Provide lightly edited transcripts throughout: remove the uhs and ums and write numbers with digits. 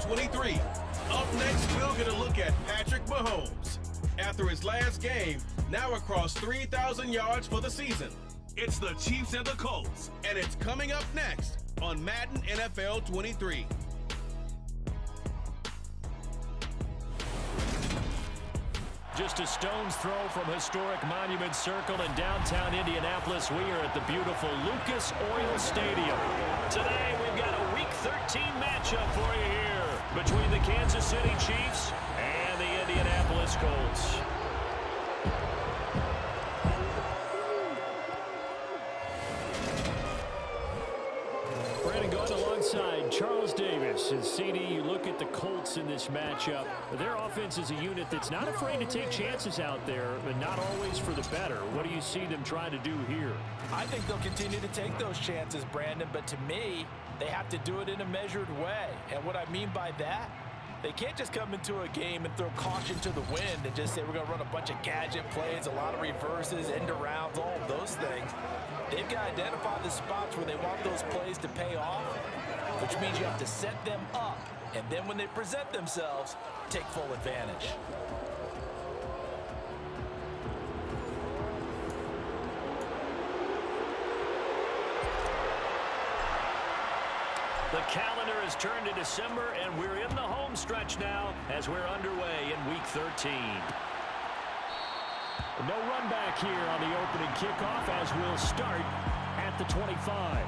23. Up next, we'll get a look at Patrick Mahomes. After his last game, now across 3,000 yards for the season. It's the Chiefs and the Colts, and it's coming up next on Madden NFL 23. Just a stone's throw from historic Monument Circle in downtown Indianapolis. We are at the beautiful Lucas Oil Stadium. Today, we've got a Week 13 matchup for you here between the Kansas City Chiefs and the Indianapolis Colts. Brandon going alongside Charles Davis. And CD, you look at the Colts in this matchup. Their offense is a unit that's not afraid to take chances out there, but not always for the better. What do you see them trying to do here? I think they'll continue to take those chances, Brandon, but to me, they have to do it in a measured way. And what I mean by that, they can't just come into a game and throw caution to the wind and just say we're going to run a bunch of gadget plays, a lot of reverses, end arounds, all of those things. They've got to identify the spots where they want those plays to pay off, which means you have to set them up. And then when they present themselves, take full advantage. The calendar has turned to December, and we're in the home stretch now as we're underway in Week 13. No run back here on the opening kickoff as we'll start at the 25.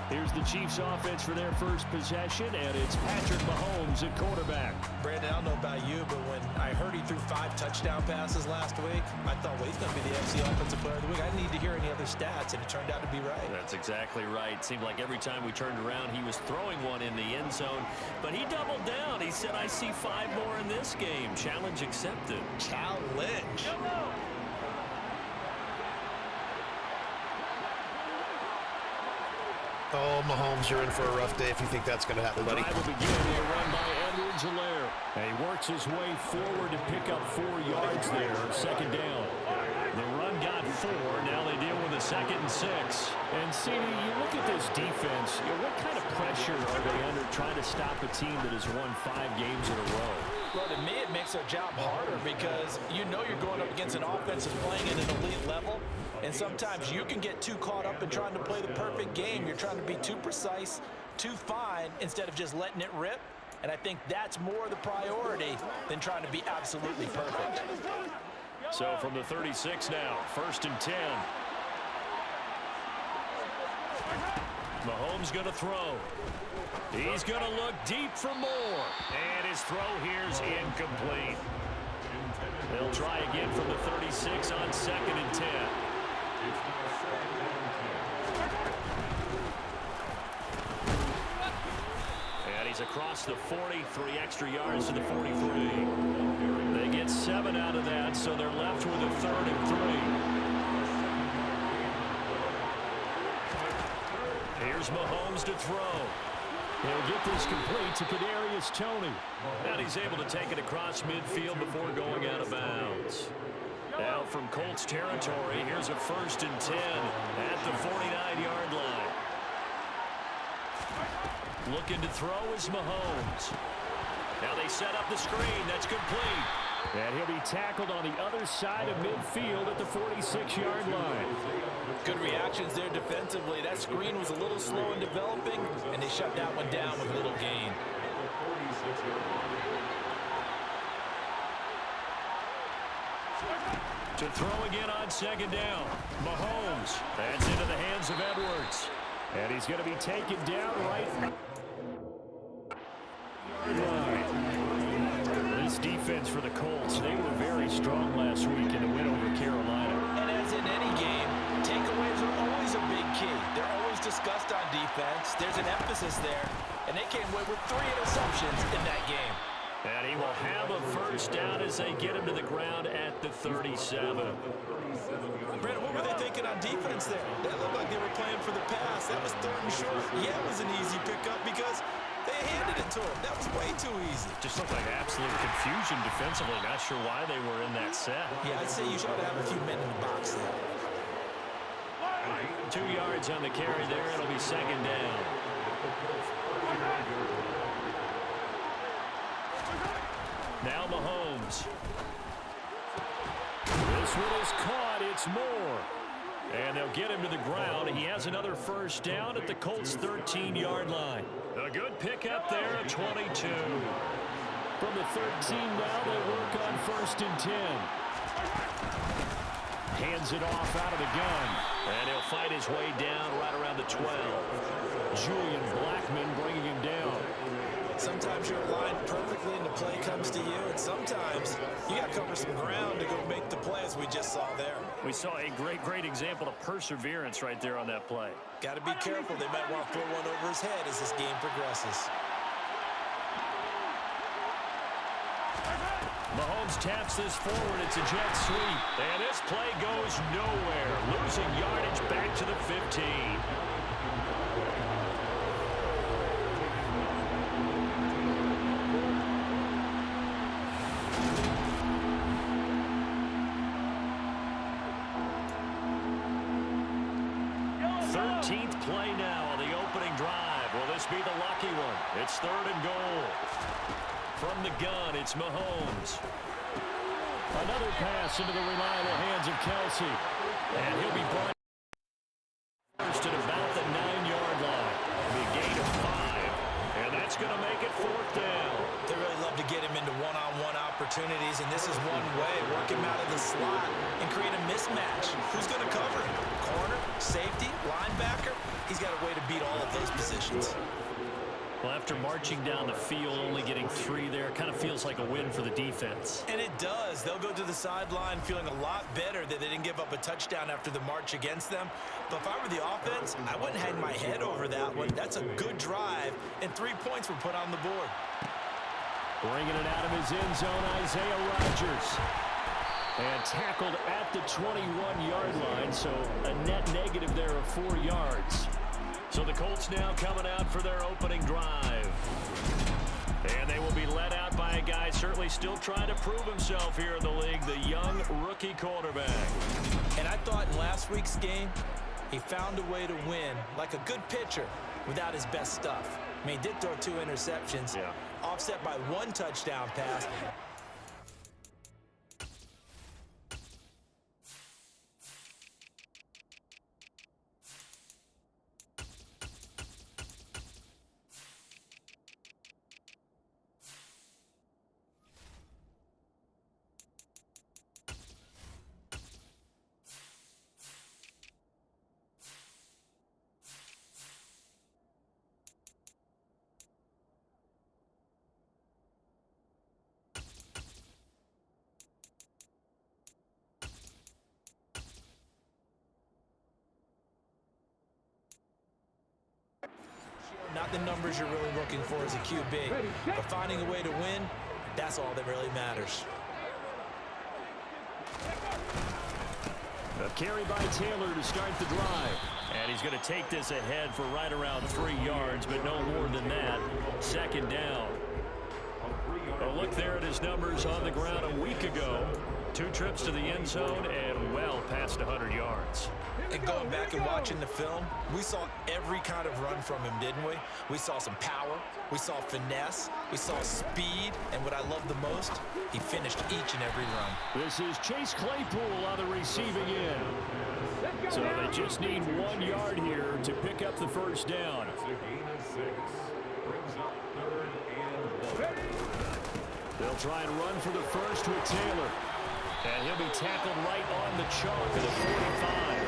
Here's the Chiefs offense for their first possession, and it's Patrick Mahomes at quarterback. Brandon, I don't know about you, but when I heard he threw 5 touchdown passes last week, I thought, well, he's going to be the FC Offensive Player of the Week. I didn't need to hear any other stats, and it turned out to be right. That's exactly right. It seemed like every time we turned around, he was throwing one in the end zone, but he doubled down. He said, I see 5 more in this game. Challenge accepted. Challenge. Oh, Mahomes, you're in for a rough day if you think that's going to happen, buddy. The drive will begin with a run by Edwards-Helaire. He works his way forward to pick up 4 yards there. Second down. The run got 4. Now they deal with a 2nd and 6. And, CD, you look at this defense, what kind of pressure are they under trying to stop a team that has won 5 games in a row? Well, to me, it makes their job harder because you know you're going up against an offense that's playing at an elite level. And sometimes you can get too caught up in trying to play the perfect game. You're trying to be too precise, too fine, instead of just letting it rip. And I think that's more the priority than trying to be absolutely perfect. So from the 36 now, 1st and 10. Mahomes going to throw. He's going to look deep for more. And his throw here's incomplete. They'll try again from the 36 on 2nd and 10. And he's across the 40, 3 extra yards to the 43. They get 7 out of that, so they're left with a 3rd and 3. Here's Mahomes to throw. He'll get this complete to Kadarius Toney. And he's able to take it across midfield before going out of bounds. Now from Colts territory, here's a 1st and 10 at the 49-yard line. Looking to throw is Mahomes. Now they set up the screen. That's complete. And he'll be tackled on the other side of midfield at the 46-yard line. Good reactions there defensively. That screen was a little slow in developing, and they shut that one down with little gain. To throw again on 2nd down. Mahomes. That's into the hands of Edwards. And he's going to be taken down right. This defense for the Colts, they were very strong last week in the win over Carolina. And as in any game, takeaways are always a big key. They're always discussed on defense. There's an emphasis there, and they came away with 3 interceptions in that game. And he will have a 1st down as they get him to the ground at the 37. Brandon, what were they thinking on defense there? That looked like they were playing for the pass. That was 3rd and short. Yeah, it was an easy pickup because they handed it to him. That was way too easy. Just looked like absolute confusion defensively. Not sure why they were in that set. Yeah, I'd say you should have a few men in the box there. 2 yards on the carry there. It'll be 2nd down. Now Mahomes. This one is caught. It's Moore. And they'll get him to the ground. He has another first down at the Colts' 13-yard line. A good pickup there at 22. From the 13 now, they work on 1st and 10. Hands it off out of the gun. And he'll fight his way down right around the 12. Julian Blackmon bringing him down. Sometimes you're aligned perfectly and the play comes to you, and sometimes you got to cover some ground to go make the play, as we just saw there. We saw a great example of perseverance right there on that play. Got to be careful. They might want to throw one over his head as this game progresses. Mahomes taps this forward. It's a jet sweep. And this play goes nowhere. Losing yardage back to the 15. Play now on the opening drive. Will this be the lucky one? It's 3rd and goal. From the gun, it's Mahomes. Another pass into the reliable hands of Kelsey. And he'll be brought first at about the 9-yard line. The gain of 5. And that's going to make it 4th down. They really love to get him into one-on-one opportunities, and this is one way. Work him out of the slot and create a mismatch. Who's going to cover him? Corner, safety, linebacker? He's got a way to beat all of those positions. Well, after marching down the field, only getting 3 there, kind of feels like a win for the defense. And it does. They'll go to the sideline feeling a lot better that they didn't give up a touchdown after the march against them. But if I were the offense, I wouldn't hang my head over that one. That's a good drive, and 3 points were put on the board. Bringing it out of his end zone, Isaiah Rodgers. And tackled at the 21-yard line, so a net negative there of 4 yards. So the Colts now coming out for their opening drive. And they will be led out by a guy certainly still trying to prove himself here in the league, the young rookie quarterback. And I thought in last week's game, he found a way to win like a good pitcher without his best stuff. I mean, he did throw 2 interceptions, offset by 1 touchdown pass. Not the numbers you're really looking for as a QB, but finding a way to win, that's all that really matters. A carry by Taylor to start the drive. And he's going to take this ahead for right around 3 yards, but no more than that. 2nd down. A look there at his numbers on the ground a week ago. 2 trips to the end zone and well past 100 yards. And going back and watching the film, we saw every kind of run from him, didn't we? We saw some power, we saw finesse, we saw speed, and what I love the most, he finished each and every run. This is Chase Claypool on the receiving end. So they just need 1 yard here to pick up the 1st down. They'll try and run for the first with Taylor. And he'll be tackled right on the chalk of the 45.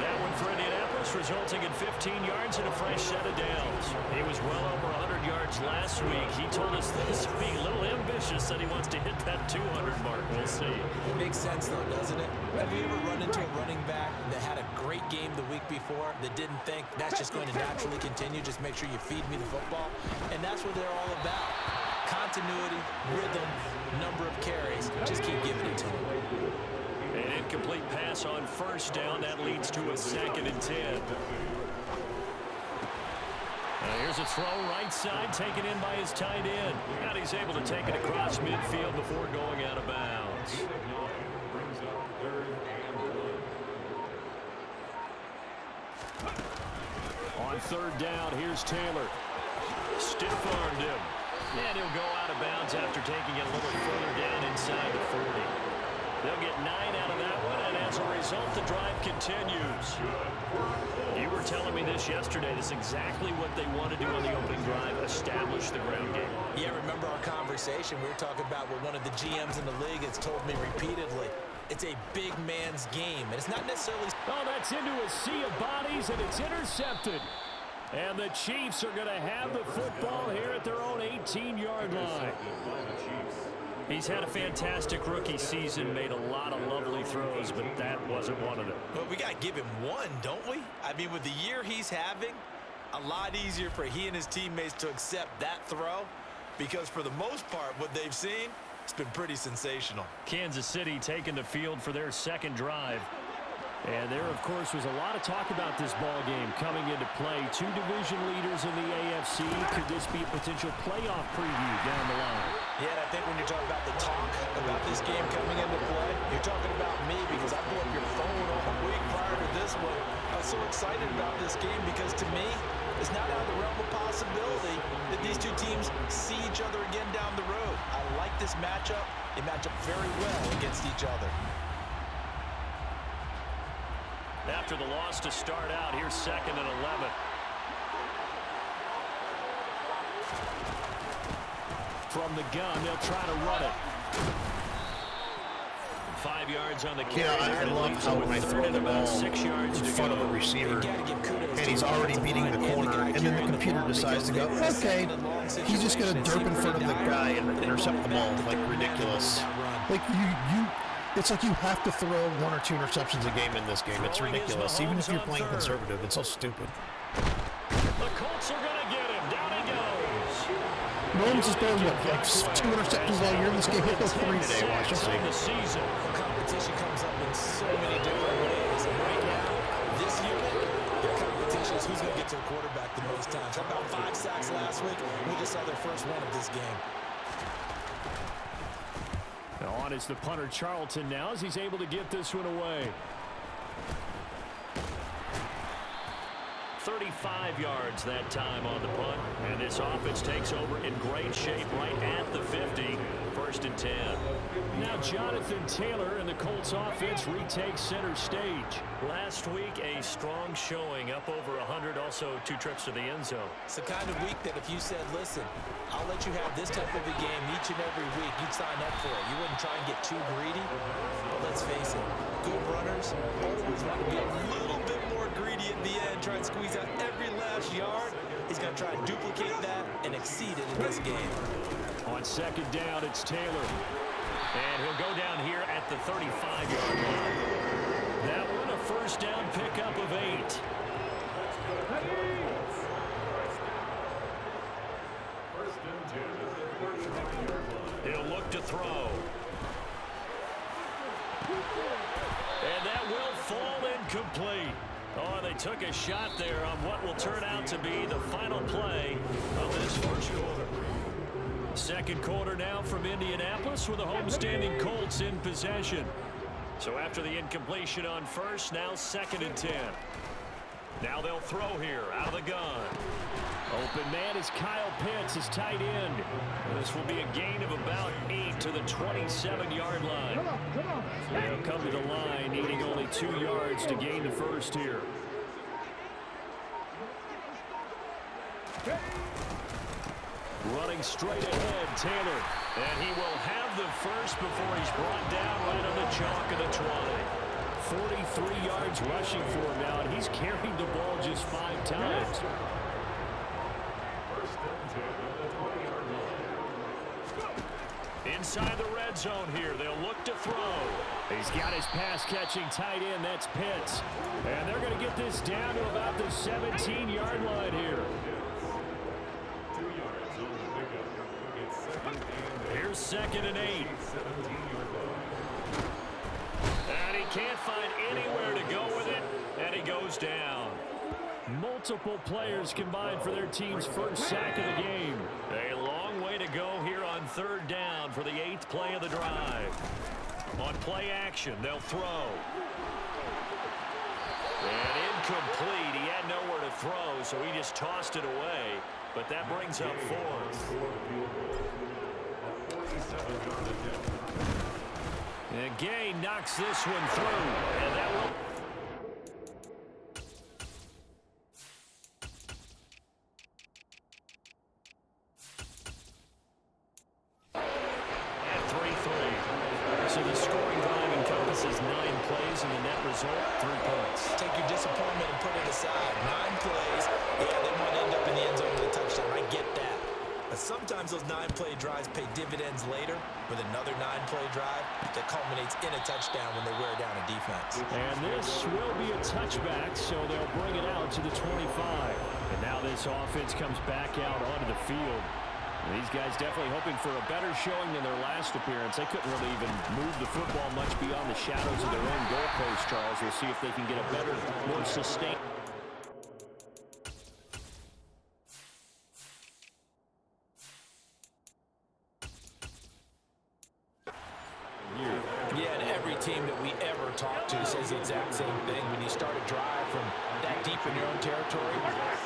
That one for Indianapolis, resulting in 15 yards and a fresh set of downs. He was well over 100 yards last week. He told us this being a little ambitious, that he wants to hit that 200 mark. We'll see. It makes sense, though, doesn't it? Have you ever run into a running back that had a great game the week before that didn't think that's just going to naturally continue? Just make sure you feed me the football. And that's what they're all about. Continuity, rhythm, number of carries. Just keep giving it to him. An incomplete pass on 1st down. That leads to a 2nd and 10. Here's a throw right side, taken in by his tight end. And he's able to take it across midfield before going out of bounds. On 3rd down, here's Taylor. Stiff-armed him. And he'll go out of bounds after taking it a little further down inside the 40. They'll get 9 out of that one, and as a result, the drive continues. You were telling me this yesterday. This is exactly what they want to do on the opening drive, establish the ground game. Yeah, remember our conversation? We were talking about what one of the GMs in the league has told me repeatedly. It's a big man's game, and it's not necessarily... Oh, that's into a sea of bodies, and it's intercepted. And the Chiefs are going to have the football here at their own 18-yard line. He's had a fantastic rookie season, made a lot of lovely throws, but that wasn't one of them. Well, we got to give him one, don't we? I mean, with the year he's having, a lot easier for he and his teammates to accept that throw, because for the most part, what they've seen, it's been pretty sensational. Kansas City taking the field for their second drive. And there, of course, was a lot of talk about this ball game coming into play. Two division leaders in the AFC. Could this be a potential playoff preview down the line? Yeah, and I think when you're talking about the talk about this game coming into play, you're talking about me because I blew up your phone all week prior to this one. I was so excited about this game because, to me, it's not out of the realm of possibility that these two teams see each other again down the road. I like this matchup. They match up very well against each other. After the loss to start out, here's 2nd and 11. From the gun, they'll try to run it. 5 yards on the carry. Yeah, I love how when I throw the ball 6 yards in to front go. of a receiver, and he's already beating the corner, and then the computer decides to go, okay, he's just going to derp in front of the guy and intercept the ball. Like, ridiculous. Like, it's like you have to throw 1 or 2 interceptions a game in this game. It's ridiculous. Even if you're playing conservative, it's so stupid. The Colts are going to get him. Down he goes. Mahomes has thrown, what, like 2 interceptions all year in this game? He'll throw 3 today, watch. You'll see. Competition comes up in so many different ways. And right now, this unit, their competition is who's going to get to the quarterback the most times. How about 5 sacks last week? We just saw their first one of this game. On is the punter Charlton now as he's able to get this one away. 35 yards that time on the punt. And this offense takes over in great shape right at the 50. 1st and 10. Now Jonathan Taylor and the Colts offense retakes center stage. Last week, a strong showing, up over 100, also 2 trips to the end zone. It's the kind of week that if you said, listen, I'll let you have this type of a game each and every week, you'd sign up for it. You wouldn't try and get too greedy. But let's face it, good runners always want to be a little bit more greedy at the end, try and squeeze out every last yard. He's going to try and duplicate that and exceed it in this game. On 2nd down, it's Taylor. And he'll go down here at the 35-yard line. That one, a 1st down pickup of 8. He'll look to throw. And that will fall incomplete. Oh, they took a shot there on what will turn out to be the final play of this first quarter. 2nd quarter now from Indianapolis with the homestanding Colts in possession. So after the incompletion on 1st, now 2nd and 10. Now they'll throw here out of the gun. Open man is Kyle Pitts, his tight end. This will be a gain of about 8 to the 27-yard line. They'll come to the line, needing only 2 yards to gain the 1st here. Running straight ahead, Taylor. And he will have the 1st before he's brought down right on the chalk of the 20. 43 yards rushing for him now, and he's carried the ball just 5 times. Inside the red zone here, they'll look to throw. He's got his pass-catching tight end, that's Pitts. And they're going to get this down to about the 17-yard line here. Here's 2nd and 8. And he can't find anywhere to go with it, and he goes down. Multiple players combined for their team's 1st sack of the game. A long way to go here on 3rd down for the 8th play of the drive. On play action, they'll throw. And incomplete. He had nowhere to throw, so he just tossed it away. But that brings up fourth. And Gay knocks this one through, and that will... So the scoring drive encompasses 9 plays, and the net result, 3 points. Take your disappointment and put it aside. 9 plays, yeah, they might end up in the end zone with a touchdown. I get that. But sometimes those 9-play drives pay dividends later with another 9-play drive that culminates in a touchdown when they wear down a defense. And this will be a touchback, so they'll bring it out to the 25. And now this offense comes back out onto the field. These guys definitely hoping for a better showing than their last appearance. They couldn't really even move the football much beyond the shadows of their own goalpost, Charles. We'll see if they can get a better, more sustained. Yeah, and every team that we ever talk to says the exact same thing. When you start a drive from that deep in your own territory,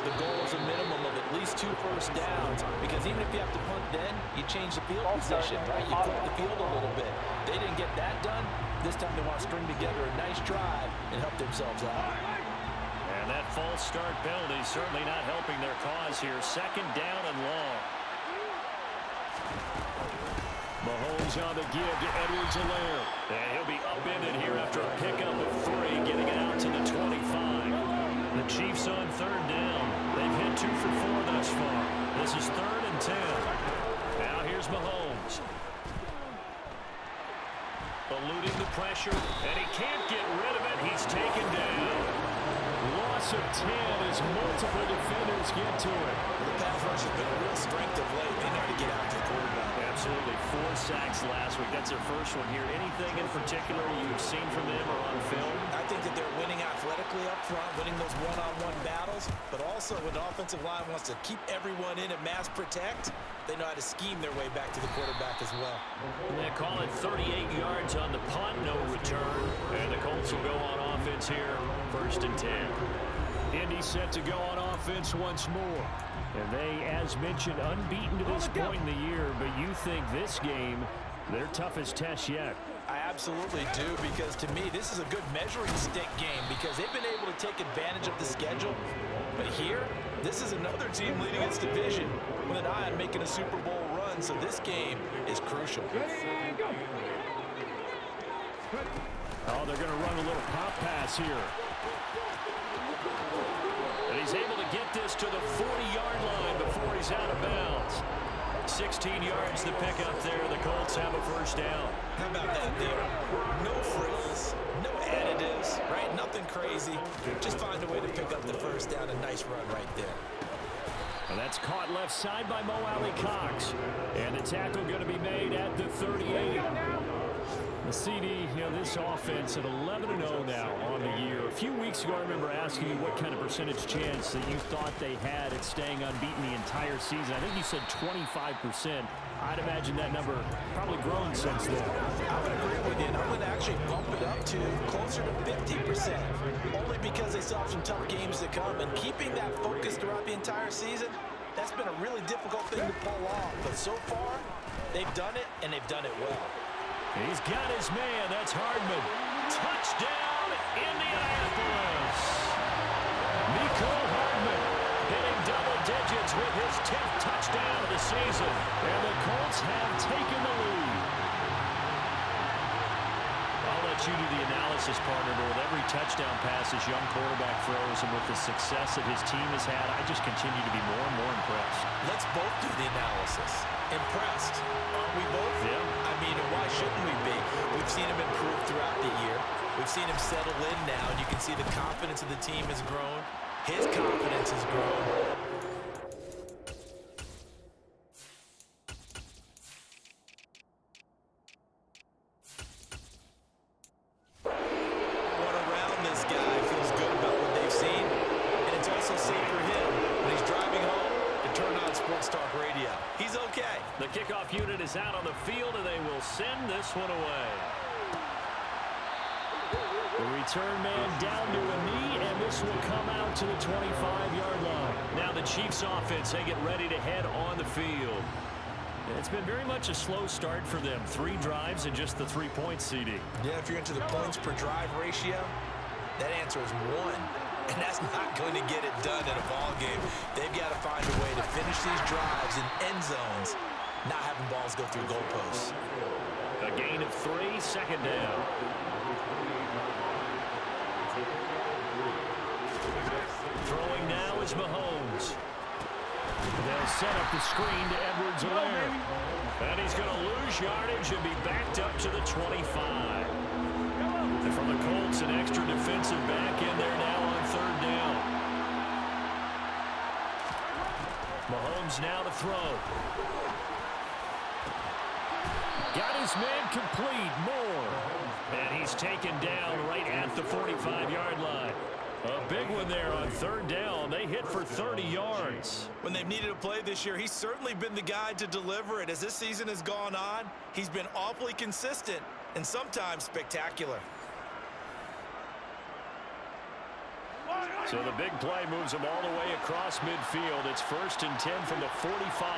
the goal is a minimum of at least 2 first downs, because even if you have to punt then, you change the field position, right? You flip the field a little bit. They didn't get that done. This time they want to string together a nice drive and help themselves out. And that false start penalty certainly not helping their cause here. 2nd down and long. Mahomes on the give to Edwards-Helaire. And he'll be upended here after a pickup of 3, getting it out to the 25. The Chiefs on 3rd down. They've hit 2 for 4 thus far. This is 3rd and 10. Now here's Mahomes. Eluding the pressure, and he can't get rid of it. He's taken down. Loss of 10 as multiple defenders get to it. The pass rush has been a real strength of late. They know how to get after the quarterback. Absolutely. 4 sacks last week. That's their first one here. Anything in particular you've seen from them or on film? I think that they're winning athletically up front, winning those one-on-one battles, but also when the offensive line wants to keep everyone in and mass protect, they know how to scheme their way back to the quarterback as well. And they call it 38 yards on the punt, no return. And the Colts will go on offense here, 1st and 10. Indy set to go on offense once more. And they, as mentioned, unbeaten to this point in the year, but you think this game, their toughest test yet. I absolutely do, because to me, this is a good measuring stick game because they've been able to take advantage of the schedule. But here, this is another team leading its division with an eye on making a Super Bowl run, so this game is crucial. Oh, they're going to run a little pop pass here. And he's able to get this to the 40-yard line before he's out of bounds. 16 yards to pick up there. The Colts have a 1st down. How about that there? No frills, no additives, right? Nothing crazy. Just find a way to pick up the 1st down. A nice run right there. And that's caught left side by Mo Alley Cox. And the tackle going to be made at the 38. The CD, this offense at 11-0 now on the year. A few weeks ago, I remember asking you what kind of percentage chance that you thought they had at staying unbeaten the entire season. I think you said 25%. I'd imagine that number probably grown since then. I would agree with you, and I'm going to actually bump it up to closer to 50%, only because they still have some tough games to come. And keeping that focus throughout the entire season, that's been a really difficult thing to pull off. But so far, they've done it, and they've done it well. He's got his man. That's Hardman. Touchdown, Indianapolis. Mecole Hardman hitting double digits with his 10th touchdown of the season. And the Colts have taken the lead. I'll let you do the analysis, partner, but with every touchdown pass this young quarterback throws and with the success that his team has had, I just continue to be more and more impressed. Let's both do the analysis. Impressed. Aren't we both? Yeah. I mean, why shouldn't we be? We've seen him improve throughout the year. We've seen him settle in now, and you can see the confidence of the team has grown. His confidence has grown. One around this guy feels good about what they've seen, and it's also safe for him when he's driving home to turn on Sports Talk Radio. He's okay. The kickoff unit is out on the field, and they will send this one away. The return man down to a knee, and this will come out to the 25-yard line. Now the Chiefs offense, they get ready to head on the field. It's been very much a slow start for them. 3 drives and just the 3 points, CD. Yeah, if you're into the points per drive ratio, that answer is 1. And that's not going to get it done in a ball game. They've got to find a way to finish these drives in end zones, not having balls go through goalposts. A gain of 3, second down. Throwing now is Mahomes. They'll set up the screen to Edwards-Helaire. And he's going to lose yardage and be backed up to the 25. And from the Colts, an extra defensive back in there now on third down. Mahomes now to throw. Got his man complete, Moore. And he's taken down right at the 45-yard line. A big one there on third down. They hit for 30 yards. When they've needed a play this year, he's certainly been the guy to deliver it. As this season has gone on, he's been awfully consistent and sometimes spectacular. So the big play moves him all the way across midfield. It's 1st and 10 from the 45.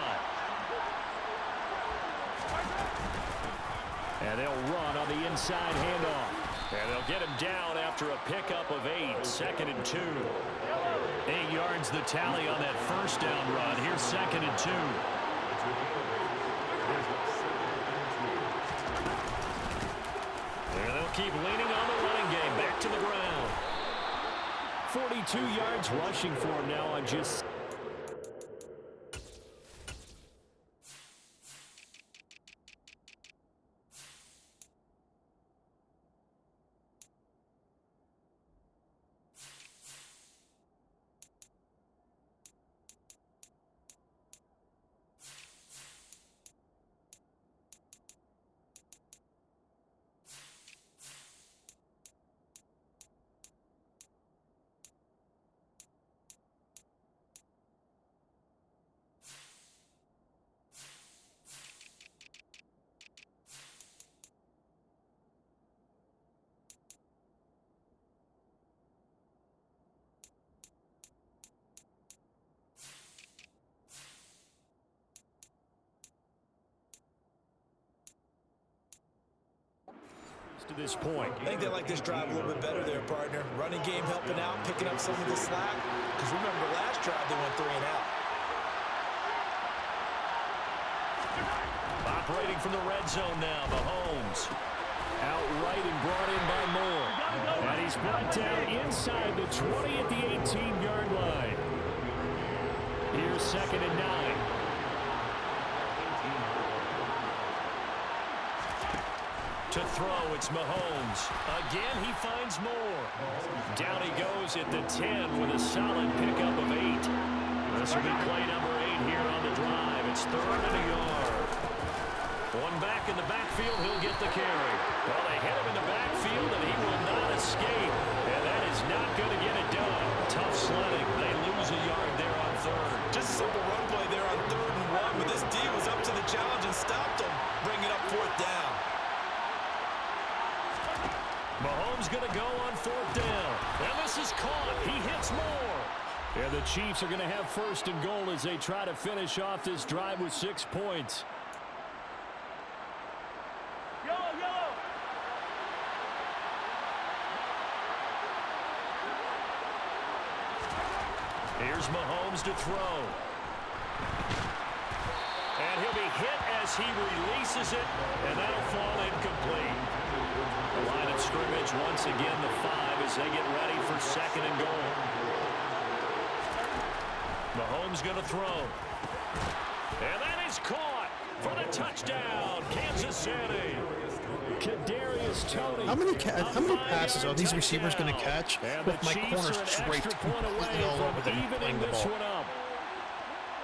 And they'll run on the inside handoff. And they'll get him down after a pickup of 8. 2nd and 2. 8 yards the tally on that first down run. Here's 2nd and 2. And they'll keep leaning on the running game. Back to the ground. 42 yards rushing for him now on just... to this point. I think they like this drive a little bit better there, partner. Running game helping out, picking up some of the slack. Because remember, last drive they went 3 and out. Operating from the red zone now, Mahomes. Outright and brought in by Moore. And he's brought down inside the 20 at the 18-yard line. Here's 2nd and 9. To throw, it's Mahomes. Again, he finds Moore. Down he goes at the 10 with a solid pickup of 8. This will be play number 8 here on the drive. It's 3rd and a yard. One back in the backfield, he'll get the carry. Well, they hit him in the backfield, and he will not escape. And that is not going to get it done. Tough sledding. They lose a yard there on 3rd. Just a simple run play there on 3rd and 1, but this D was up to the challenge and stopped him, bringing up 4th down. Mahomes going to go on 4th down. And this is caught. He hits Moore. And the Chiefs are going to have 1st and goal as they try to finish off this drive with 6 points. Here's Mahomes to throw. And he'll be hit as he releases it, and that'll fall incomplete. The line of scrimmage once again the 5 as they get ready for 2nd and goal. Mahomes going to throw. And that is caught for the touchdown, Kansas City. Kadarius Toney. How many passes are these receivers going to catch with my corners draped completely all over them playing the ball?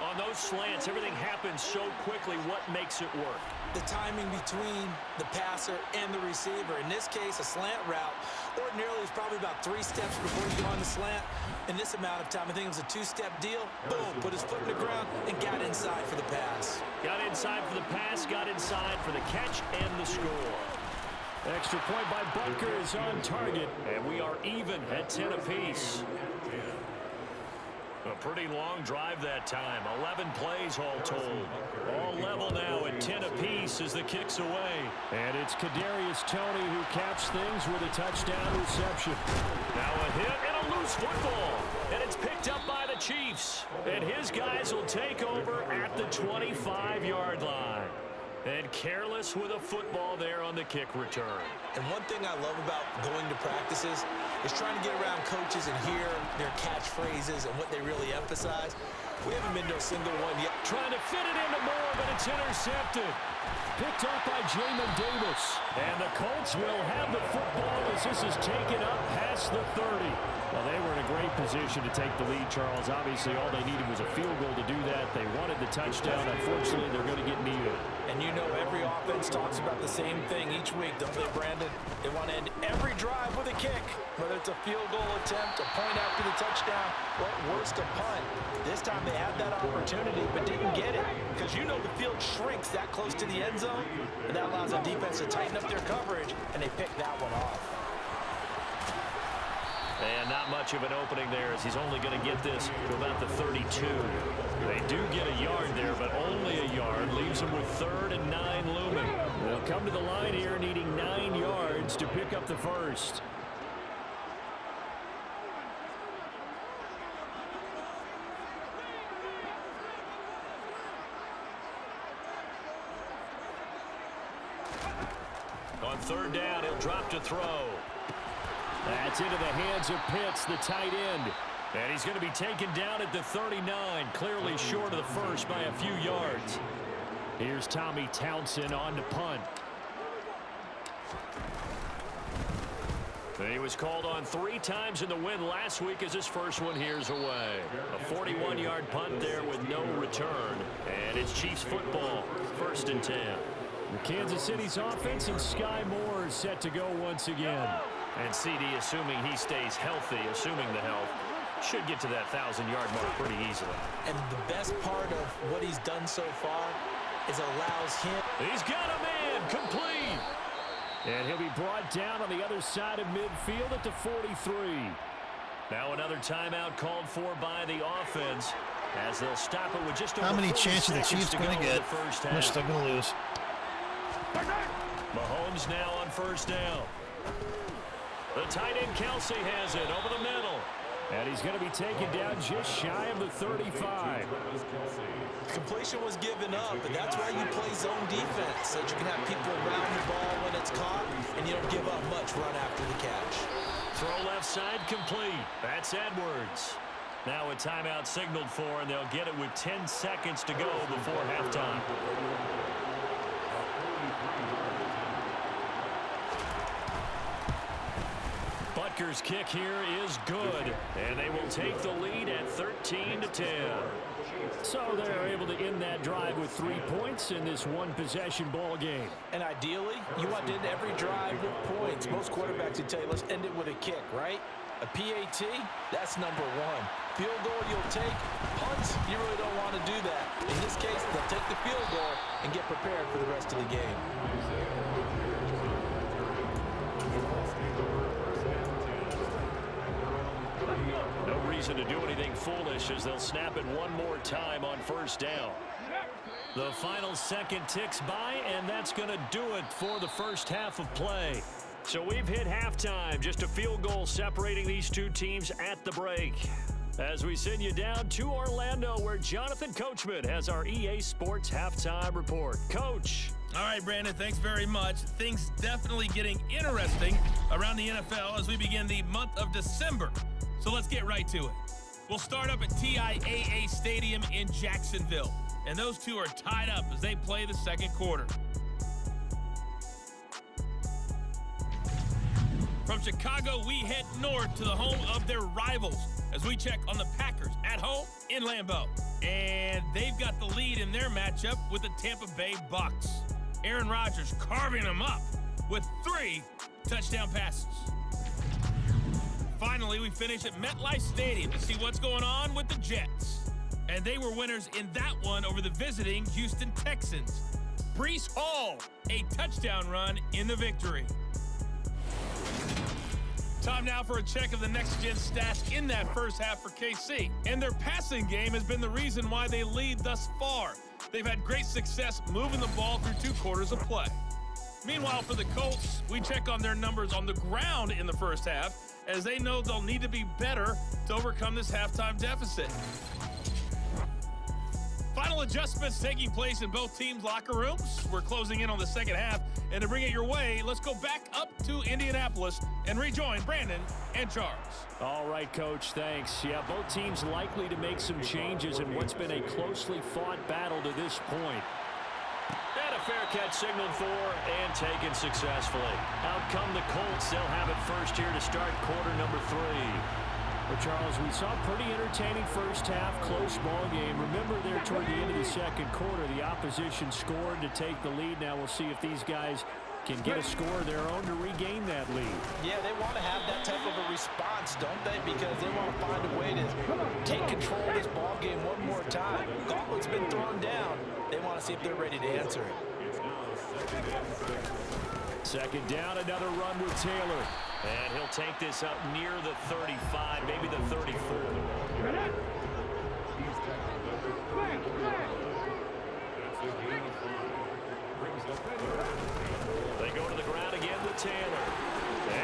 On those slants, everything happens so quickly. What makes it work? The timing between the passer and the receiver. In this case, a slant route ordinarily is probably about 3 steps before you go on the slant. In this amount of time, I think it was a 2-step deal. Boom, put his foot in the ground and got inside for the pass. Got inside for the pass, got inside for the catch and the score. Extra point by Butker is on target, and we are even at 10 apiece. A pretty long drive that time. 11 plays all told. All level now at 10 apiece as the kick's away. And it's Kadarius Toney who caps things with a touchdown reception. Now a hit and a loose football. And it's picked up by the Chiefs. And his guys will take over at the 25-yard line. And careless with a football there on the kick return. And one thing I love about going to practices is trying to get around coaches and hear their catchphrases and what they really emphasize. We haven't been to a single one yet. Trying to fit it into Moore, but it's intercepted. Picked up by Jamin Davis. And the Colts will have the football as this is taken up past the 30. Well, they were in a great position to take the lead, Charles. Obviously, all they needed was a field goal to do that. They wanted the touchdown. Unfortunately, they're going to get needed. And you know every offense talks about the same thing each week, don't they, Brandon? They want to end every drive with a kick, whether it's a field goal attempt, a point after the touchdown, or at worst, a punt. This time they had that opportunity but didn't get it because you know the field shrinks that close to the end zone, and that allows the defense to tighten up their coverage, and they pick that one off. And not much of an opening there as he's only going to get this to about the 32. They do get a yard there, but only a yard. Leaves them with 3rd and 9 looming. They'll come to the line here needing 9 yards to pick up the first. On 3rd down, he'll drop to throw. That's into the hands of Pitts, the tight end. And he's going to be taken down at the 39, clearly short of the first by a few yards. Here's Tommy Townsend on to punt. He was called on 3 times in the win last week as his first one here's away. A 41-yard punt there with no return. And it's Chiefs football, 1st and 10. Kansas City's offense and Sky Moore is set to go once again. And CD, assuming he stays healthy, assuming the health, should get to that 1,000-yard mark pretty easily. And the best part of what he's done so far is it allows him. He's got a man complete. And he'll be brought down on the other side of midfield at the 43. Now another timeout called for by the offense as they'll stop it with just over How many chances the Chiefs going to get? How much they're going to lose? Mahomes now on 1st down. The tight end Kelsey has it over the middle. And he's going to be taken down just shy of the 35. Completion was given up, but that's why you play zone defense, so that you can have people around the ball when it's caught, and you don't give up much run after the catch. Throw left side complete. That's Edwards. Now a timeout signaled for, and they'll get it with 10 seconds to go before halftime. Butker's kick here is good, and they will take the lead at 13-10. So they're able to end that drive with 3 points in this one-possession ball game. And ideally, you want to end every drive with points. Most quarterbacks would tell you, let's end it with a kick, right? A PAT, that's number 1. Field goal you'll take. Punts, you really don't want to do that. In this case, they'll take the field goal and get prepared for the rest of the game. No reason to do anything foolish as they'll snap it one more time on 1st down. The final second ticks by, and that's going to do it for the first half of play. So we've hit halftime, just a field goal separating these two teams at the break. As we send you down to Orlando, where Jonathan Coachman has our EA Sports halftime report. Coach. All right, Brandon, thanks very much. Things definitely getting interesting around the NFL as we begin the month of December. So let's get right to it. We'll start up at TIAA Stadium in Jacksonville. And those two are tied up as they play the second quarter. From Chicago, we head north to the home of their rivals as we check on the Packers at home in Lambeau. And they've got the lead in their matchup with the Tampa Bay Bucks. Aaron Rodgers carving them up with 3 touchdown passes. Finally, we finish at MetLife Stadium to see what's going on with the Jets. And they were winners in that one over the visiting Houston Texans. Breece Hall, a touchdown run in the victory. Time now for a check of the next-gen stats in that first half for KC. And their passing game has been the reason why they lead thus far. They've had great success moving the ball through 2 quarters of play. Meanwhile, for the Colts, we check on their numbers on the ground in the first half, as they know they'll need to be better to overcome this halftime deficit. Final adjustments taking place in both teams' locker rooms. We're closing in on the second half, and to bring it your way, let's go back up to Indianapolis and rejoin Brandon and Charles. All right, Coach, thanks. Yeah, both teams likely to make some changes in what's been a closely fought battle to this point. And a fair catch signaled for and taken successfully. Out come the Colts. They'll have it first here to start quarter number 3. Well, Charles, we saw a pretty entertaining first half, close ball game. Remember there toward the end of the second quarter, the opposition scored to take the lead. Now we'll see if these guys can get a score of their own to regain that lead. Yeah, they want to have that type of a response, don't they? Because they want to find a way to take control of this ball game one more time. Gauntlet's been thrown down. They want to see if they're ready to answer it. Second down, another run with Taylor. And he'll take this up near the 35, maybe the 34. They go to the ground again with Taylor.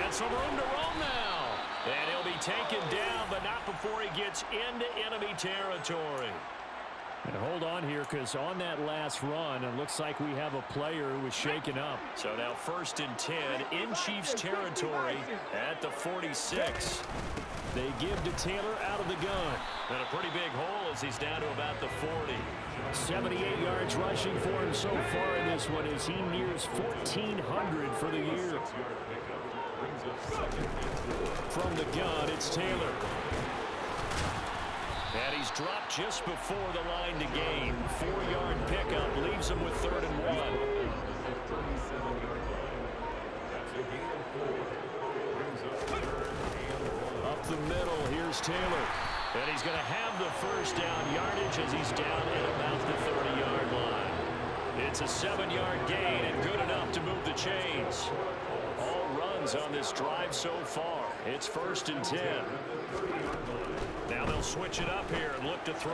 And some room to roam now. And he'll be taken down, but not before he gets into enemy territory. And hold on here, because on that last run, it looks like we have a player who was shaken up. So now 1st and 10 in Chiefs territory at the 46. They give to Taylor out of the gun. And a pretty big hole as he's down to about the 40. 78 yards rushing for him so far in this one as he nears 1,400 for the year. From the gun, it's Taylor. And he's dropped just before the line to gain. 4-yard pickup leaves him with 3rd and 1. Up the middle, here's Taylor. And he's going to have the first down yardage as he's down at about the 30-yard line. It's a 7-yard gain and good enough to move the chains. All runs on this drive so far. It's 1st and 10. Now they'll switch it up here and look to throw.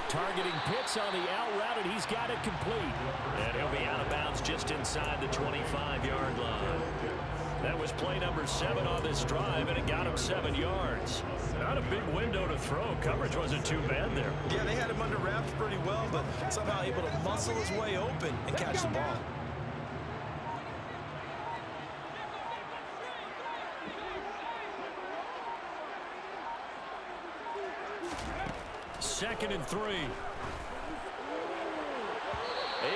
Targeting Pitts on the out route, and he's got it complete. And he'll be out of bounds just inside the 25-yard line. That was play number 7 on this drive, and it got him 7 yards. Not a big window to throw. Coverage wasn't too bad there. Yeah, they had him under wraps pretty well, but somehow able to muscle his way open and catch the ball. Second and 3.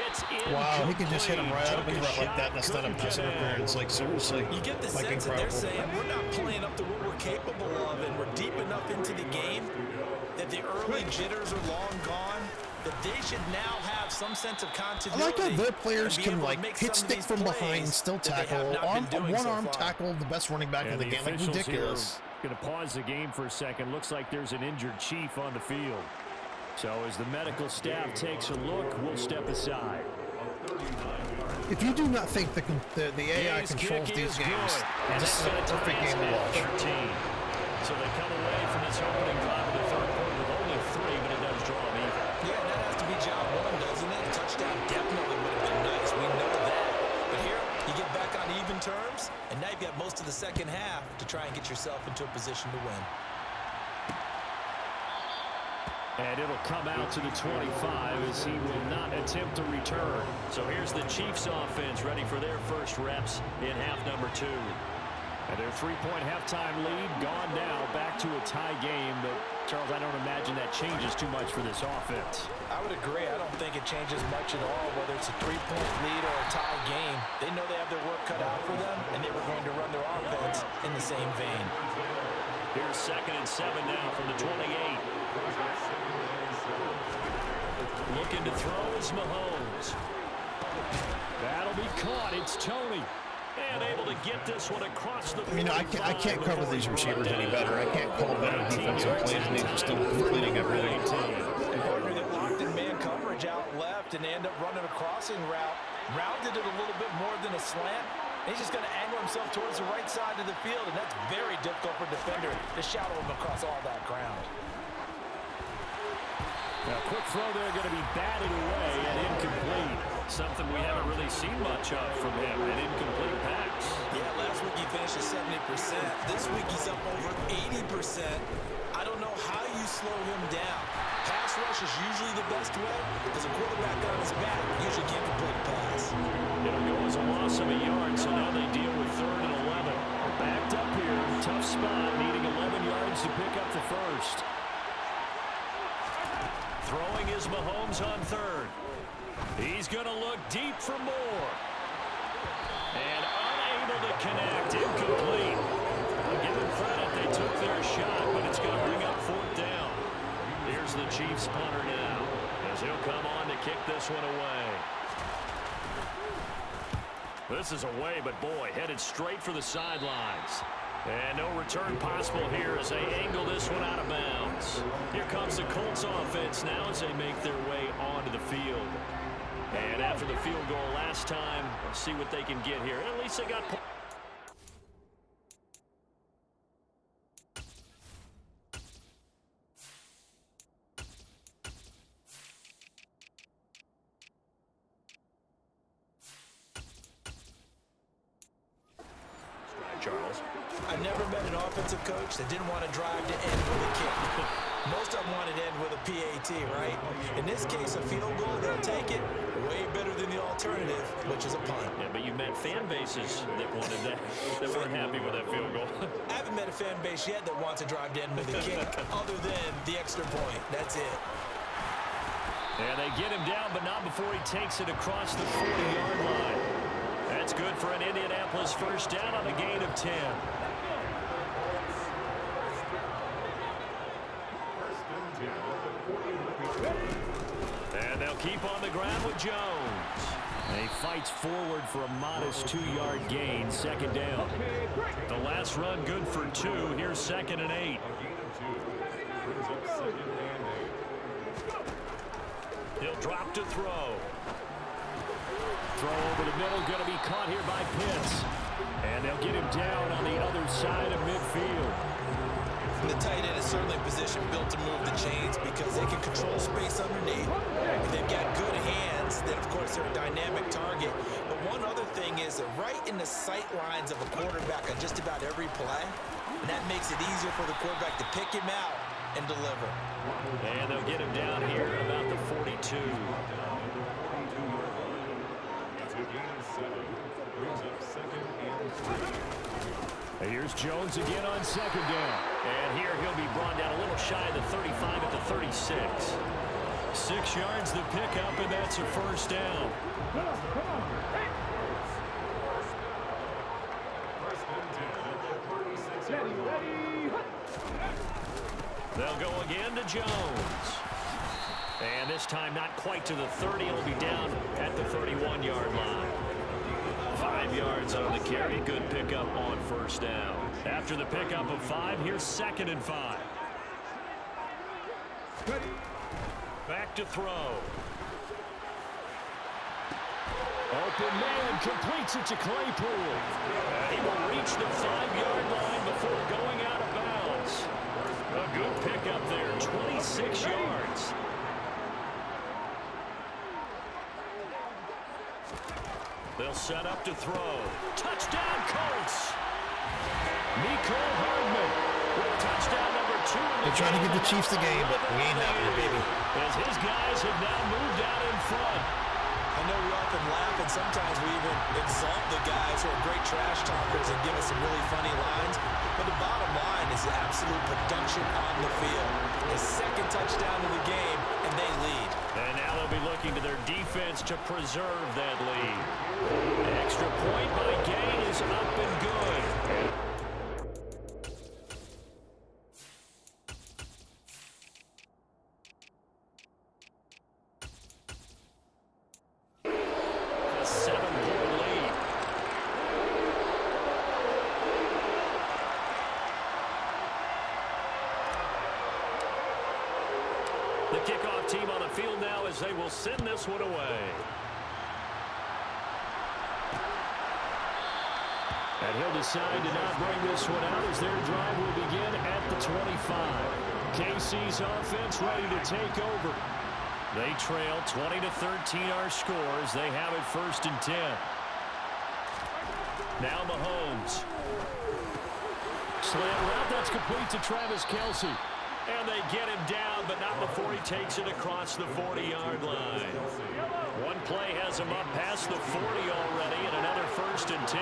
It's wow, he can just hit him right out of his route like that, and that's not a pass interference. Like, seriously. You get the like, sense that they're saying we're not playing up to what we're capable of, and we're deep enough into the game that the early jitters are long gone, that they should now have some sense of continuity. I like how their players can, like, hit stick from behind, still tackle, one-arm tackle the best running back in the game. Like, ridiculous. Going to pause the game for a second. Looks like there's an injured Chief on the field. So as the medical staff takes a look, we'll step aside. If you do not think the AI controls these games, this is a perfect game to watch. 13. So they come away from this opening drive in the third quarter with only 3, but it does draw them even. Yeah, that has to be job 1, doesn't it? A touchdown definitely would have been nice. We know that. But here, you get back on even terms, and now you've got most of the second half to try and get yourself into a position to win. And it'll come out to the 25 as he will not attempt to return. So here's the Chiefs offense ready for their first reps in half number 2. And their 3-point halftime lead gone now, back to a tie game. But, Charles, I don't imagine that changes too much for this offense. I would agree. I don't think it changes much at all, whether it's a 3-point lead or a tie game. They know they have their work cut out for them, and they were going to run their offense in the same vein. Here's 2nd and 7 now from the 28. Looking to throw is Mahomes. That'll be caught. It's Tony. And able to get this one across the board. I mean, I can't cover these receivers any better. I can't call better defensive plays, and they're still completing everything. Partner that locked in man coverage coverage out left, and they end up running a crossing route. Rounded it a little bit more than a slant. He's just going to angle himself towards the right side of the field, and that's very difficult for a defender to shadow him across all that ground. Now, quick throw there, going to be batted away and incomplete. Something we haven't really seen much of from him, an incomplete pass. Yeah, last week he finished at 70%. This week he's up over 80%. I don't know how you slow him down. Pass rush is usually the best way because a quarterback on his back usually can't complete a pass. It'll go as a loss of a yard, so now they deal with 3rd and 11. Backed up here, tough spot, needing 11 yards to pick up the first. Throwing is Mahomes on 3rd. He's going to look deep for more. And unable to connect, incomplete. I'll give them credit, they took their shot, but it's going to bring up 4th down. Here's the Chiefs punter now, as he'll come on to kick this one away. This is away, but boy, headed straight for the sidelines. And no return possible here as they angle this one out of bounds. Here comes the Colts offense now as they make their way onto the field. And after the field goal last time, let's see what they can get here. At least they got... Charles. I've never met an offensive coach that didn't want to drive to end with a kick. Most of them wanted to end with a PAT, right? In this case, a field goal, they'll take it. Way better than the alternative, which is a punt. Yeah, but you met fan bases that wanted that weren't happy with that field goal. I haven't met a fan base yet that wants to drive to end with a kick other than the extra point. That's it. And they get him down, but not before he takes it across the 40-yard line. That's good for an Indianapolis first down on a gain of 10. And they'll keep on the ground with Jones. And he fights forward for a modest 2-yard gain, 2nd down. The last run good for 2. Here's 2nd and 8. He'll drop to throw. Throw over the middle, going to be caught here by Pitts. And they'll get him down on the other side of midfield. The tight end is certainly a position built to move the chains because they can control space underneath. If they've got good hands, then of course they're a dynamic target. But one other thing is that right in the sight lines of a quarterback on just about every play, and that makes it easier for the quarterback to pick him out and deliver. And they'll get him down here about the 42. And here's Jones again on 2nd down. And here he'll be brought down a little shy of the 35 at the 36. 6 yards the pickup, and that's a first down. They'll go again to Jones. And this time not quite to the 30. He'll be down at the 31-yard line. 5 yards on the carry. Good pickup on first down. After the pickup of 5, here's 2nd and 5. Back to throw. Open man completes it to Claypool. He will reach the 5-yard line before going out of bounds. A good pickup there, 26 yards. They'll set up to throw. Touchdown, Colts! Nico Hardman with touchdown number 2. They're trying to give the Chiefs the game, but we ain't having it, baby. As his guys have now moved out in front. I know we often laugh, and sometimes we even exalt the guys who are great trash talkers and give us some really funny lines. But the bottom line is the absolute production on the field. His 2nd touchdown of the game, and they lead. And now they'll be looking to their defense to preserve that lead. The extra point by Gay is up and good. A 7-point lead. The kickoff team on the field now as they will send this one away. And he'll decide to not bring this one out as their drive will begin at the 25. KC's offense ready to take over. They trail 20-13 our scores. They have it 1st and 10. Now Mahomes. Slant route, that's complete to Travis Kelce. And they get him down, but not before he takes it across the 40-yard line. One play has him up past the 40 already, and another 1st and 10.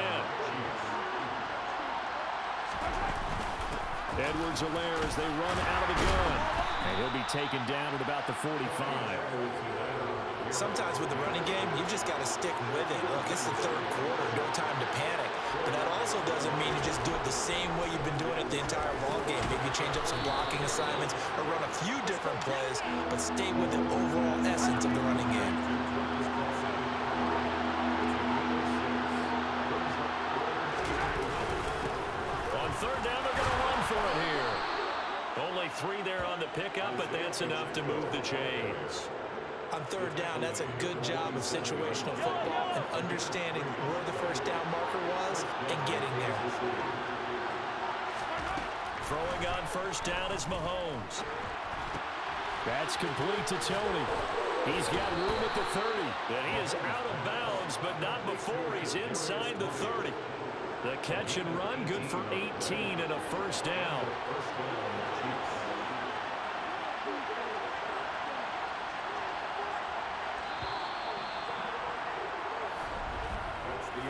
Edwards-Helaire as they run out of the gun. And he'll be taken down at about the 45. Sometimes with the running game, you just got to stick with it. Look, it's the 3rd quarter, no time to panic. But that also doesn't mean you just do it the same way you've been doing it the entire ball game. Maybe change up some blocking assignments or run a few different plays, but stay with the overall essence of the running game. On 3rd down, they're going to run for it here. Only 3 there on the pickup, but that's enough to move the chains. On 3rd down, that's a good job of situational football and understanding where the 1st down marker was and getting there. Throwing on 1st down is Mahomes. That's complete to Tony. He's got room at the 30. And he is out of bounds, but not before he's inside the 30. The catch and run good for 18 and a 1st down.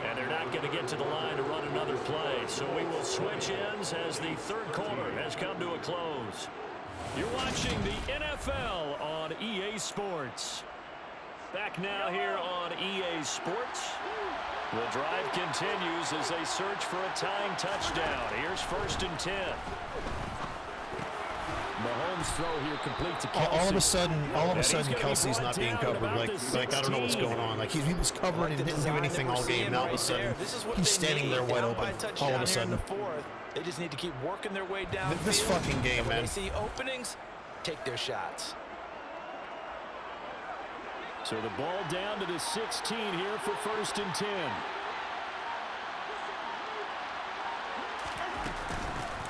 And they're not going to get to the line to run another play. So we will switch ends as the 3rd quarter has come to a close. You're watching the NFL on EA Sports. Back now here on EA Sports. The drive continues as they search for a tying touchdown. Here's 1st and 10. Mahomes throw here complete to Kelce. All of a sudden, Kelsey's not being covered. Like I don't know what's going on. Like he was covering and didn't do anything all game. Now all of a sudden, he's standing there wide open. All of a sudden, they just need to keep working their way down. This fucking game, man. When they see openings, take their shots. So the ball down to the 16 here for 1st and 10.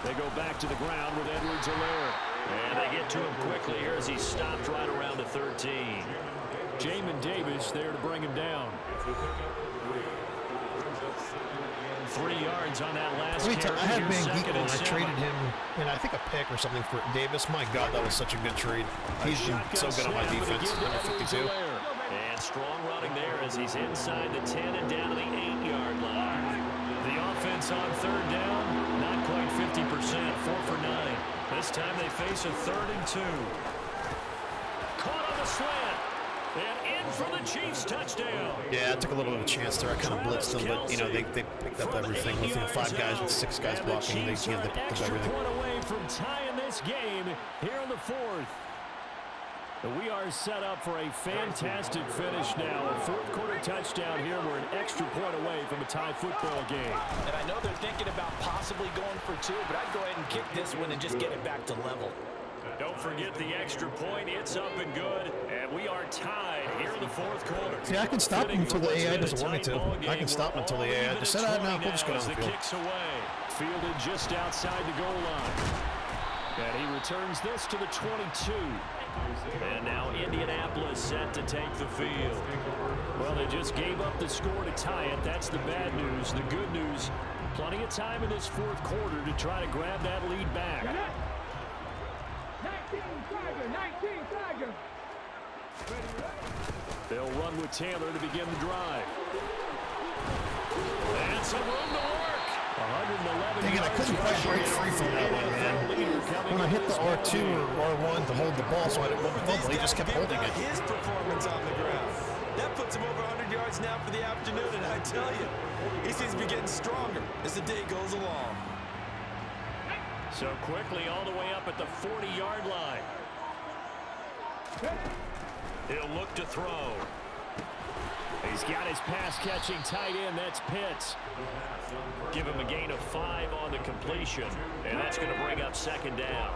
They go back to the ground with Edwards-Helaire. And they get to him quickly here as he stopped right around the 13. Jamin Davis there to bring him down. 3 yards on that last carry. I had Van Geek when I traded him, and I think a pick or something for Davis. My God, that was such a good trade. He's been so good on my defense, number 52. And strong running there as he's inside the 10 and down to the 8-yard line. The offense on 3rd down, not quite 50%, 4 for 9. This time they face a 3rd and 2. Caught on the slant. And in for the Chiefs touchdown. Yeah, I took a little bit of a chance there. I kind of blitzed them, but, you know, they picked up everything. With 5 guys with 6 guys blocking, they picked up everything. Point away from tying this game here in the 4th. We are set up for a fantastic finish now. A 4th quarter touchdown here. We're an extra point away from a tie football game. And I know they're thinking about possibly going for 2, but I'd go ahead and kick this one and just get it back to level. Don't forget the extra point. It's up and good. And we are tied here in the 4th quarter. See, I can stop him until the AI doesn't want me to. I can stop him until the AI just said, no, we'll just go down the field. Kicks away. Fielded just outside the goal line. And he returns this to the 22. And now Indianapolis set to take the field. Well, they just gave up the score to tie it. That's the bad news. The good news, plenty of time in this 4th quarter to try to grab that lead back. 19 Tiger. They'll run with Taylor to begin the drive. And some room to work. 111 Dang it, I couldn't quite break free from that one, man. When I hit the R2 or R1 to hold the ball so I didn't move the ball, he just kept holding it. His performance on the ground. That puts him over 100 yards now for the afternoon, and I tell you, he seems to be getting stronger as the day goes along. So quickly all the way up at the 40-yard line. He'll look to throw. He's got his pass-catching tight end. That's Pitts. Give him a gain of 5 on the completion, and that's going to bring up 2nd down.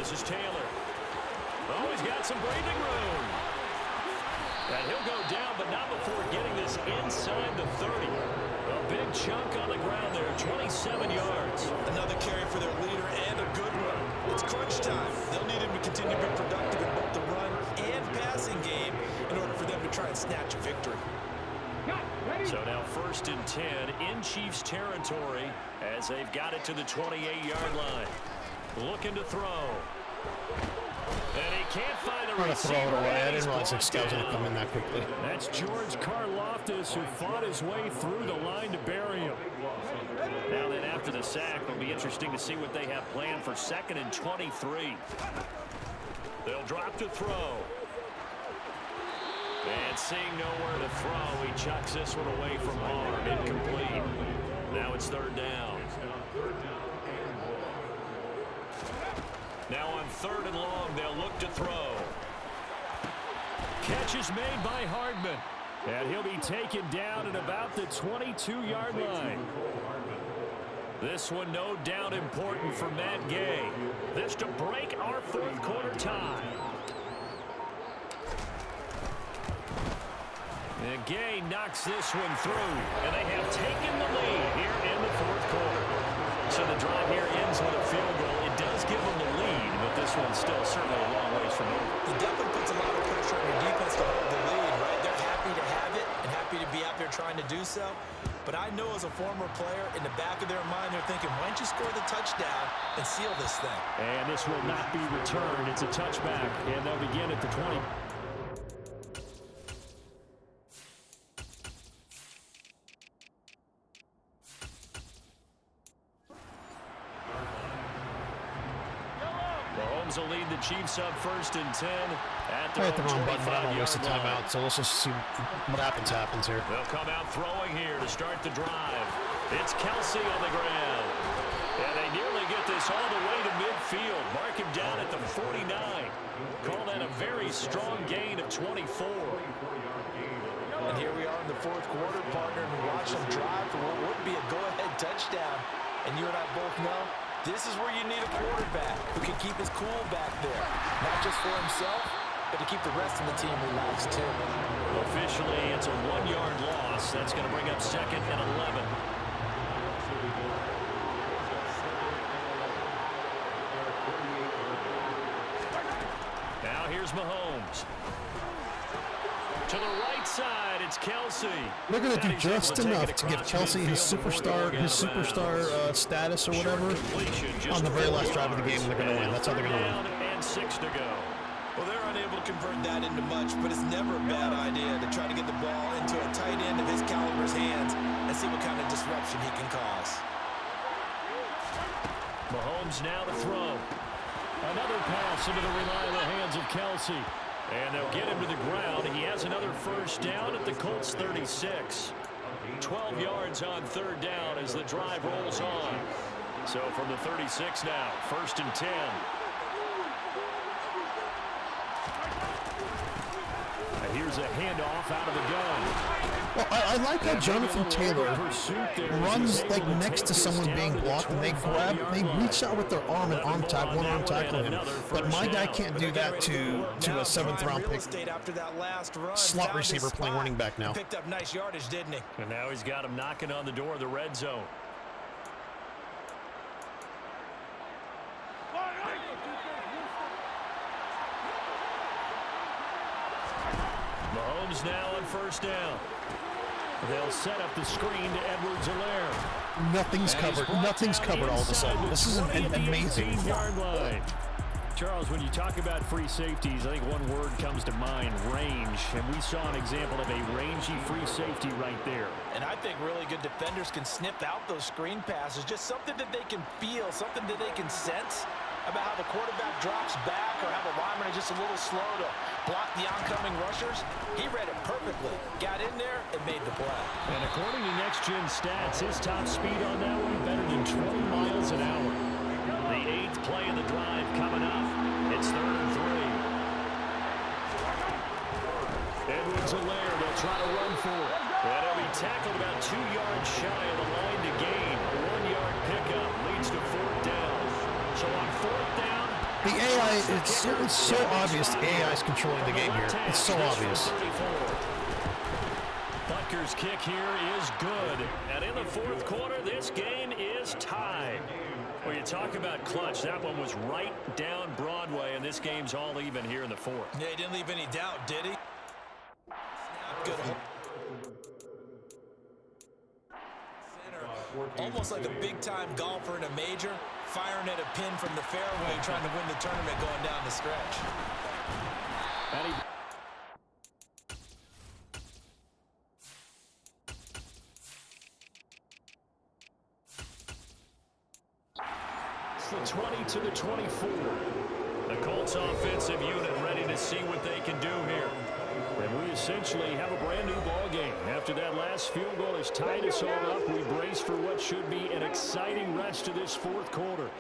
This is Taylor. Oh, he's got some breathing room. And he'll go down, but not before getting this inside the 30. A big chunk on the ground there, 27 yards. Another carry for their leader and a good one. It's crunch time. They'll need him to continue to be productive in both the run and passing game in order for them to try and snatch a victory. So now 1st and 10 in Chiefs territory as they've got it to the 28-yard line. Looking to throw. And he can't find the receiver. Throw it away. I didn't realize this guy was going to come in that quickly. That's George Karlaftis, who fought his way through the line to bury him. Now then, after the sack, it'll be interesting to see what they have planned for 2nd and 23. They'll drop to throw. And seeing nowhere to throw, he chucks this one away from arm. Incomplete. Now it's 3rd down. Now on 3rd and long, they'll look to throw. Catch is made by Hardman. And he'll be taken down at about the 22-yard line. This one no doubt important for Matt Gay. This to break our 4th quarter tie. And Gay knocks this one through. And they have taken the lead here in the 4th quarter. So the drive here ends with a field goal. It does give them the lead, but this one's still certainly a long ways from over. It definitely puts a lot of pressure on your defense to hold the lead, right? They're happy to have it and happy to be out there trying to do so. But I know as a former player, in the back of their mind, they're thinking, why don't you score the touchdown and seal this thing? And this will not be returned. It's a touchback, and they'll begin at the 20. Mahomes will lead the Chiefs up 1st and 10 at I hit the their wrong button, but I don't waste the 25-yard timeout, line. so let's just see what happens here. They'll come out throwing here to start the drive. It's Kelsey on the ground. And they nearly get this all the way to midfield. Mark him down at the 49. Call that a very strong gain of 24. And here we are in the 4th quarter, partner, and watch them drive for what would be a go-ahead touchdown. And you and I both know this is where you need a quarterback who can keep his cool back there. Not just for himself, but to keep the rest of the team relaxed too. Officially, it's a 1-yard loss. That's going to bring up 2nd and 11. Now here's Mahomes. To the right side, it's Kelsey. They're going to do just enough to give Kelsey his superstar status or whatever on the very last drive of the game. They're going to win. That's how they're going to win. And 6 to go. Well, they're unable to convert that into much, but it's never a bad idea to try to get the ball into a tight end of his caliber's hands and see what kind of disruption he can cause. Mahomes now to throw. Another pass into the reliable hands of Kelsey. And they'll get him to the ground. He has another 1st down at the Colts 36. 12 yards on 3rd down as the drive rolls on. So from the 36 now, 1st and 10. And here's a handoff out of the gun. Well, I like how Jonathan Taylor runs like next to someone being blocked, and they reach out with their arm and one-arm tackling him. But my guy can't do that to a 7th-round pick slot receiver playing running back now. Picked up nice yardage, didn't he? And now he's got him knocking on the door of the red zone. Mahomes now on 1st down. They'll set up the screen to Edwards-Helaire. Nothing's covered. Nothing's covered all of a sudden. This is amazing. Charles, when you talk about free safeties, I think one word comes to mind, range. And we saw an example of a rangy free safety right there. And I think really good defenders can sniff out those screen passes. Just something that they can feel, something that they can sense about how the quarterback drops back or how the lineman is just a little slow to block the oncoming rushers. He read it perfectly, got in there, and made the play. And according to Next Gen Stats, his top speed on that one better than 20 miles an hour. The 8th play of the drive coming up. It's 3rd and 3. Edwards-Helaire, they'll try to run for it. And he'll be tackled about 2 yards shy of the line to gain. A 1-yard pickup leads to 4th down. So on 4th down, The AI, it's so obvious the AI is controlling the game here. It's so obvious. Butker's kick here is good. And in the fourth quarter, this game is tied. Well, you talk about clutch. That one was right down Broadway, and this game's all even here in the fourth. Yeah, he didn't leave any doubt, did he? Good. Almost like a big-time golfer in a major, firing at a pin from the fairway, trying to win the tournament going down the stretch. It's the 20 to the 24. The Colts offensive unit ready to see what they can do here. And we essentially have a brand new ball game. After that last field goal has tied us all up, we brace for what should be an exciting rest of this fourth quarter.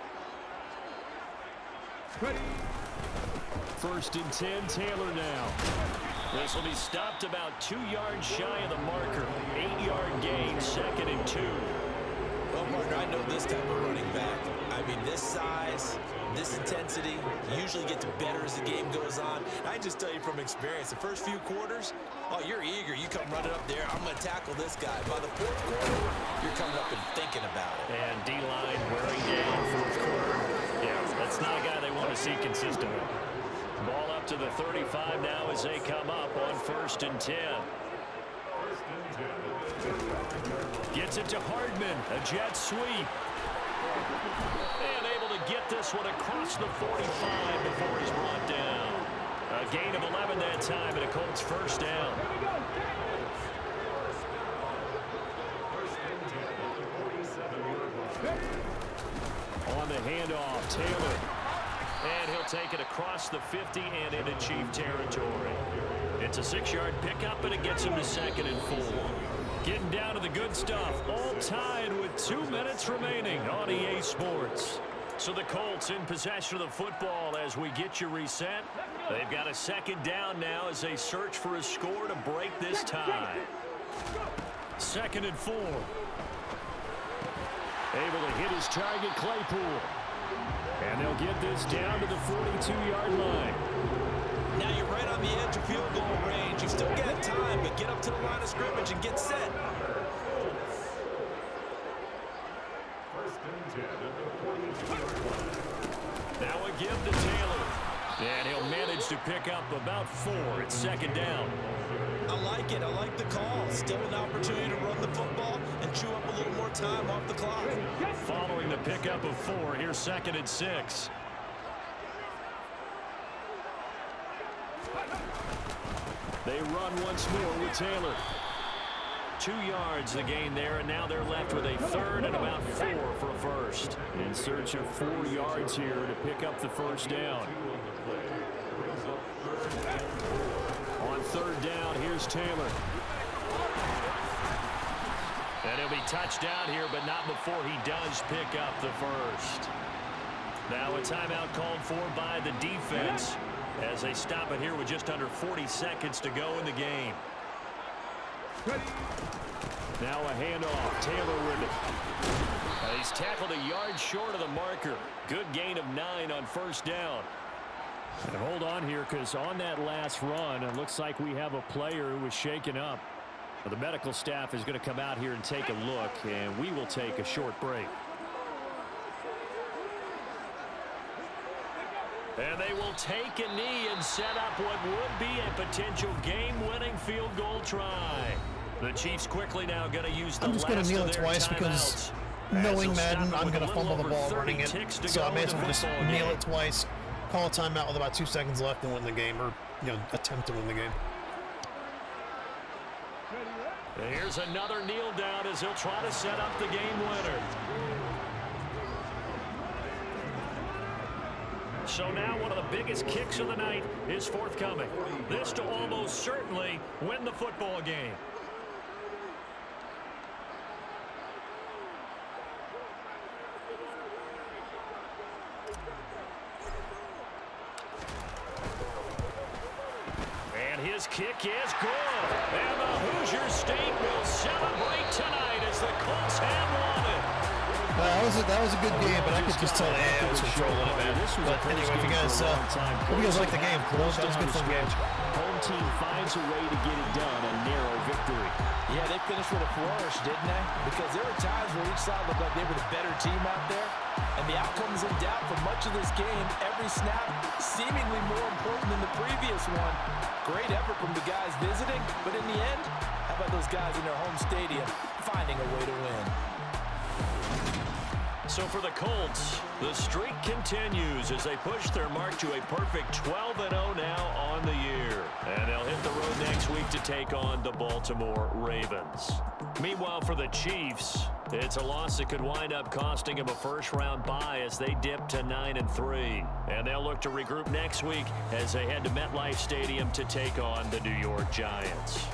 First and 10, Taylor now. This will be stopped about 2 yards shy of the marker. 8-yard gain, 2nd and 2. Well, partner, I know this type of running back. I mean, this size, this intensity usually gets better as the game goes on. I just tell you from experience, the first few quarters, oh, you're eager. You come running up there. I'm going to tackle this guy. By the fourth quarter, you're coming up and thinking about it. And D-line wearing down fourth quarter. Yeah, that's not a guy they want to see consistently. Ball up to the 35 now as they come up on 1st and 10. Gets it to Hardman, a jet sweep. And able to get this one across the 45 before he's brought down. A gain of 11 that time, and a Colts first down. On the handoff, Taylor. And he'll take it across the 50 and into Chief territory. It's a 6-yard pickup, and it gets him to 2nd and 4. Getting down to the good stuff, all tied with 2 minutes remaining on EA Sports. So the Colts in possession of the football as we get you reset. They've got a 2nd down now as they search for a score to break this tie. 2nd and 4. Able to hit his target, Claypool. And they'll get this down to the 42-yard line. Now you're right on the edge of field goal range. You've still got time, but get up to the line of scrimmage and get set. Now a give to Taylor. And he'll manage to pick up about 4. It's 2nd down. I like it. I like the call. Still an opportunity to run the football and chew up a little more time off the clock. Following the pickup of 4, here's 2nd and 6. They run once more with Taylor. 2 yards the gain there, and now they're left with a 3rd and about 4 for a first. In search of 4 yards here to pick up the first down. On 3rd down, here's Taylor. And he'll be touched down here, but not before he does pick up the first. Now a timeout called for by the defense as they stop it here with just under 40 seconds to go in the game. Now a handoff. Taylor with it. He's tackled a yard short of the marker. Good gain of 9 on 1st down. And hold on here, because on that last run, it looks like we have a player who was shaken up. The medical staff is going to come out here and take a look, and we will take a short break. And they will take a knee and set up what would be a potential game-winning field goal try. The Chiefs quickly now going to use the I'm just going to kneel it twice because knowing Madden, I'm going to fumble the ball running it. So I may as well just kneel it twice, call a timeout with about 2 seconds left and win the game, or attempt to win the game. Here's another kneel down as he'll try to set up the game winner. So now one of the biggest kicks of the night is forthcoming. This to almost certainly win the football game. And his kick is good. And the Hoosier State will celebrate tonight as the Colts have won it. That was a good game, but I could just tell the AI was controlling it, man. But anyway, if you guys like the game, that was a good fun game. Home team finds a way to get it done, a narrow victory. Yeah, they finished with a flourish, didn't they? Because there were times where each side looked like they were the better team out there. And the outcome was in doubt for much of this game. Every snap seemingly more important than the previous one. Great effort from the guys visiting, but in the end, how about those guys in their home stadium finding a way to win? So for the Colts, the streak continues as they push their mark to a perfect 12-0 now on the year. And they'll hit the road next week to take on the Baltimore Ravens. Meanwhile, for the Chiefs, it's a loss that could wind up costing them a first-round bye as they dip to 9-3. And they'll look to regroup next week as they head to MetLife Stadium to take on the New York Giants.